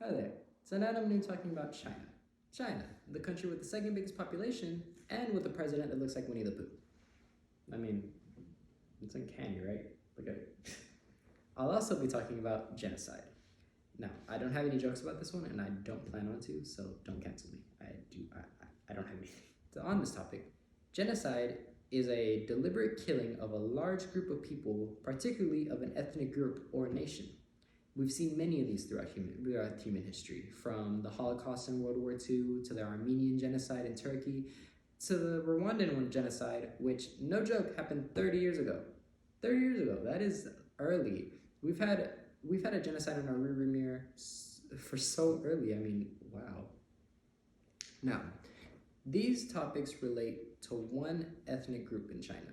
Hi there. Tonight I'm going to be talking about China. China, the country with the second biggest population and with a president that looks like Winnie the Pooh. I mean, it's uncanny, right? Look at it. I'll also be talking about genocide. Now, I don't have any jokes about this one, and I don't plan on to, so don't cancel me. I don't have anything. So on this topic, genocide is a deliberate killing of a large group of people, particularly of an ethnic group or nation. We've seen many of these throughout human history, from the Holocaust in World War II to the Armenian genocide in Turkey to the Rwandan genocide, which, no joke, happened 30 years ago. 30 years ago, that is early. We've had a genocide in our rearview mirror for so early. I mean, wow. Now, these topics relate to one ethnic group in China.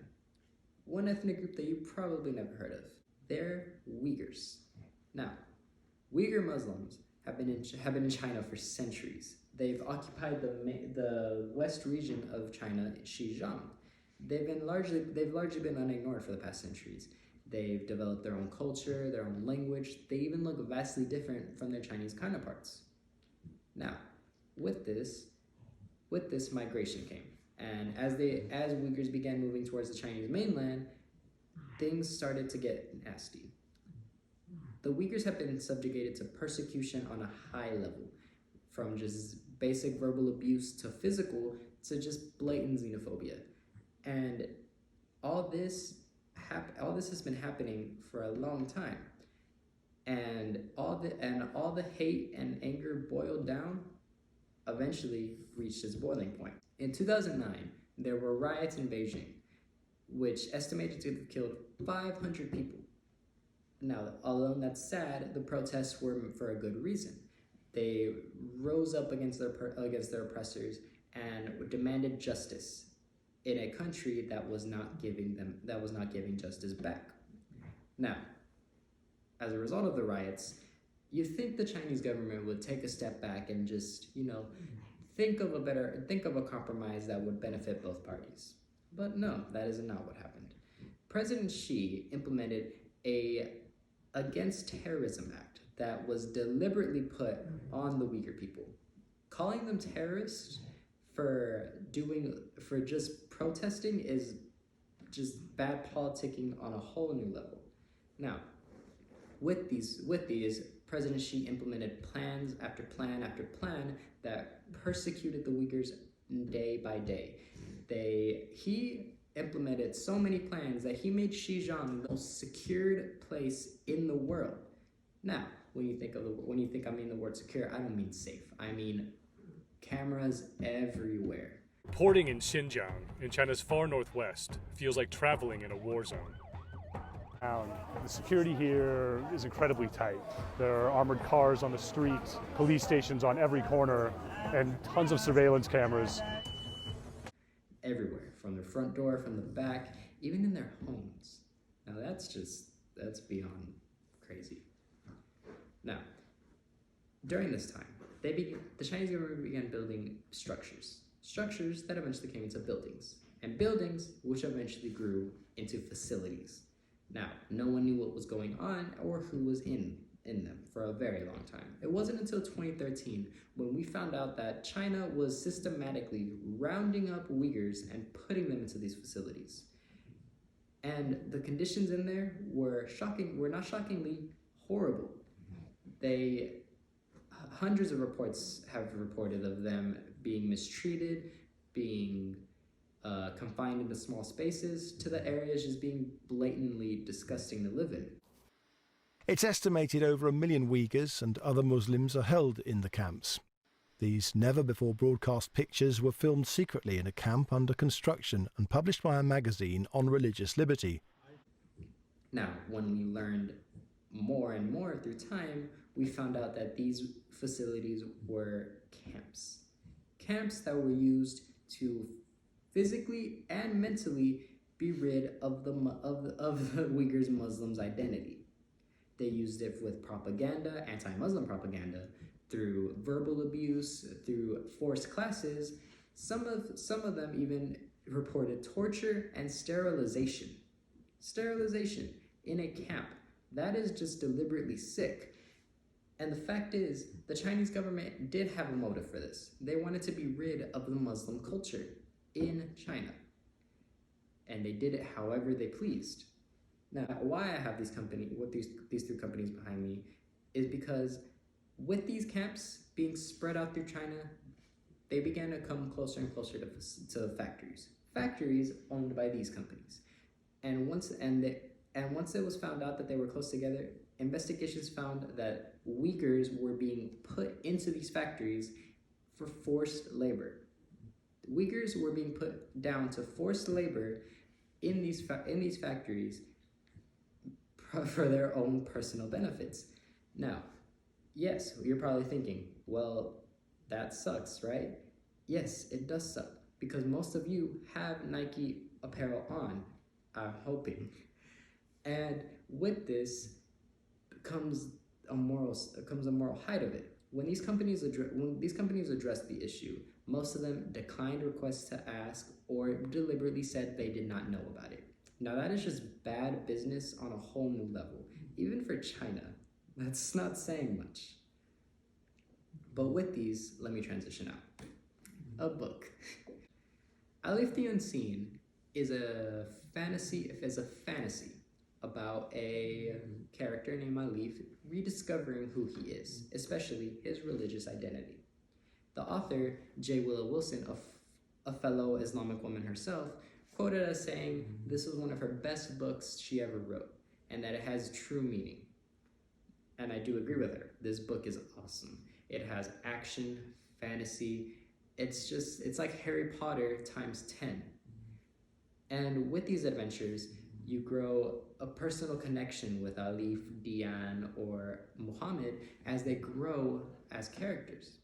One ethnic group that you probably never heard of. They're Uyghurs. Now, Uyghur Muslims have been in China for centuries. They've occupied the west region of China, Xinjiang. They've largely been unignored for the past centuries. They've developed their own culture, their own language. They even look vastly different from their Chinese counterparts. Now, with this migration came, and as Uyghurs began moving towards the Chinese mainland, things started to get nasty. The Uyghurs have been subjugated to persecution on a high level, from just basic verbal abuse to physical to just blatant xenophobia. And all this has been happening for a long time. And all the hate and anger boiled down eventually reached its boiling point. In 2009, there were riots in Beijing, which estimated to have killed 500 people. Now, although that's sad, the protests were for a good reason. They rose up against their oppressors and demanded justice in a country that was not giving justice back. Now, as a result of the riots, you think the Chinese government would take a step back and just, think of a compromise that would benefit both parties. But no, that is not what happened. President Xi implemented a Against Terrorism Act that was deliberately put on the Uyghur people. Calling them terrorists for just protesting is just bad politicking on a whole new level. Now, with these, President Xi implemented plans after plan after plan that persecuted the Uyghurs day by day. He implemented so many plans that he made Xinjiang the most secured place in the world. Now, when you think I mean the word secure, I don't mean safe. I mean cameras everywhere. Reporting in Xinjiang, in China's far northwest, feels like traveling in a war zone. The security here is incredibly tight. There are armored cars on the streets, police stations on every corner, and tons of surveillance cameras. Everywhere, from their front door, from the back, even in their homes. Now that's beyond crazy. Now, during this time, the Chinese government began building structures that eventually came into buildings, and buildings which eventually grew into facilities. Now, no one knew what was going on or who was in them for a very long time. It wasn't until 2013 when we found out that China was systematically rounding up Uyghurs and putting them into these facilities. And the conditions in there were not shockingly horrible. Hundreds of reports have reported of them being mistreated, being confined into small spaces, to the areas just being blatantly disgusting to live in. It's estimated over 1 million Uyghurs and other Muslims are held in the camps. These never-before-broadcast pictures were filmed secretly in a camp under construction and published by a magazine on religious liberty. Now, when we learned more and more through time, we found out that these facilities were camps. Camps that were used to physically and mentally be rid of the Uyghurs Muslims' identity. They used it with propaganda, anti-Muslim propaganda, through verbal abuse, through forced classes. Some of them even reported torture and sterilization. Sterilization in a camp. That is just deliberately sick. And the fact is, the Chinese government did have a motive for this. They wanted to be rid of the Muslim culture in China. And they did it however they pleased. Now, why I have these two companies behind me is because with these camps being spread out through China, they began to come closer and closer to factories owned by these companies. And once it was found out that they were close together, investigations found that Uyghurs were being put into these factories for forced labor. Uyghurs were being put down to forced labor in these factories for their own personal benefits. Now, yes, you're probably thinking, well, that sucks, right? Yes, it does suck, because most of you have Nike apparel on, I'm hoping. And with this comes a moral height of it. When these companies addressed the issue, most of them declined requests to ask or deliberately said they did not know about it. Now that is just bad business on a whole new level. Even for China, that's not saying much. But with these, let me transition out. A book. Alif the Unseen is a fantasy about a character named Alif rediscovering who he is, especially his religious identity. The author, J. Willow Wilson, a fellow Islamic woman herself, quoted as saying this was one of her best books she ever wrote, and that it has true meaning. And I do agree with her. This book is awesome. It has action, fantasy. It's like Harry Potter times 10. And with these adventures, you grow a personal connection with Alif, Dian, or Muhammad as they grow as characters.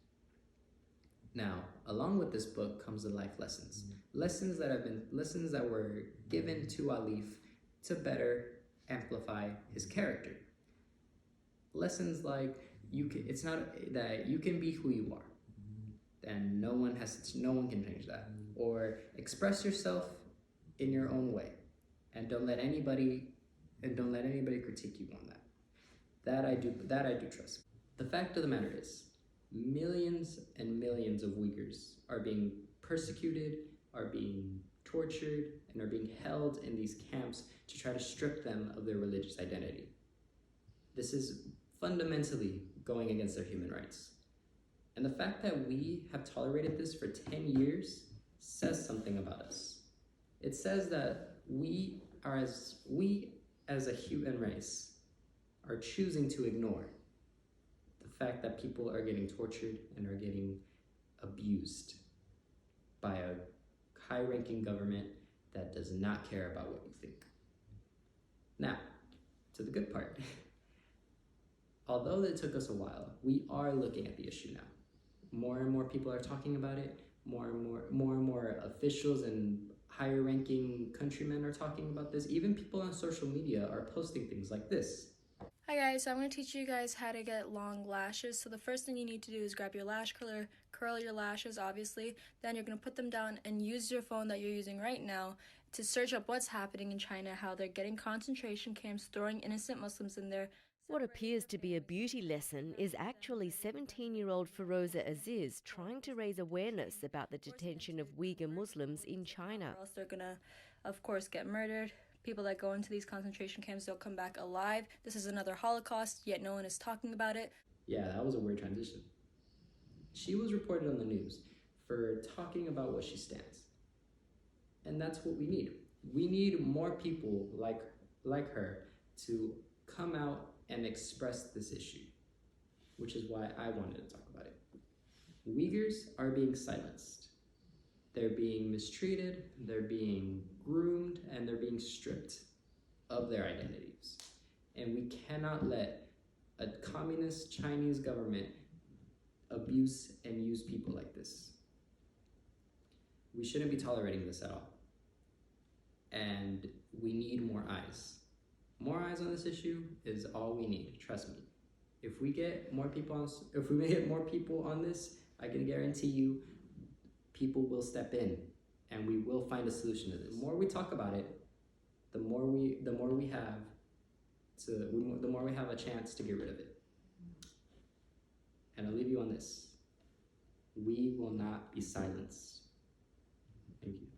Now, along with this book comes the life lessons. Lessons that were given to Alif to better amplify his character. Lessons like it's not that you can be who you are, and no one can change that. Or express yourself in your own way, and don't let anybody critique you on that. That I do trust. The fact of the matter is, millions and millions of Uyghurs are being persecuted, are being tortured, and are being held in these camps to try to strip them of their religious identity. This is fundamentally going against their human rights. And the fact that we have tolerated this for 10 years says something about us. It says that we as a human race are choosing to ignore the fact that people are getting tortured and are getting abused by a high-ranking government that does not care about what you think. Now, to the good part. Although it took us a while, we are looking at the issue now. More and more people are talking about it. More and more officials and higher-ranking countrymen are talking about this. Even people on social media are posting things like this. Hi guys, so I'm going to teach you guys how to get long lashes. So the first thing you need to do is grab your lash curler, curl your lashes obviously, then you're going to put them down and use your phone that you're using right now to search up what's happening in China, how they're getting concentration camps, throwing innocent Muslims in there. What appears to be a beauty lesson is actually 17-year-old Feroza Aziz trying to raise awareness about the detention of Uyghur Muslims in China. Or else they're going to, of course, get murdered. People that go into these concentration camps don't come back alive. This is another Holocaust, yet no one is talking about it. Yeah, that was a weird transition. She was reported on the news for talking about what she stands. And that's what we need. We need more people like her to come out and express this issue, which is why I wanted to talk about it. Uyghurs are being silenced. They're being mistreated, they're being groomed, and they're being stripped of their identities. And we cannot let a communist Chinese government abuse and use people like this. We shouldn't be tolerating this at all. And we need more eyes. More eyes on this issue is all we need, trust me. If we get more people on this, I can guarantee you people will step in and we will find a solution to this. The more we talk about it, the more we have a chance to get rid of it. And I'll leave you on this. We will not be silenced. Thank you.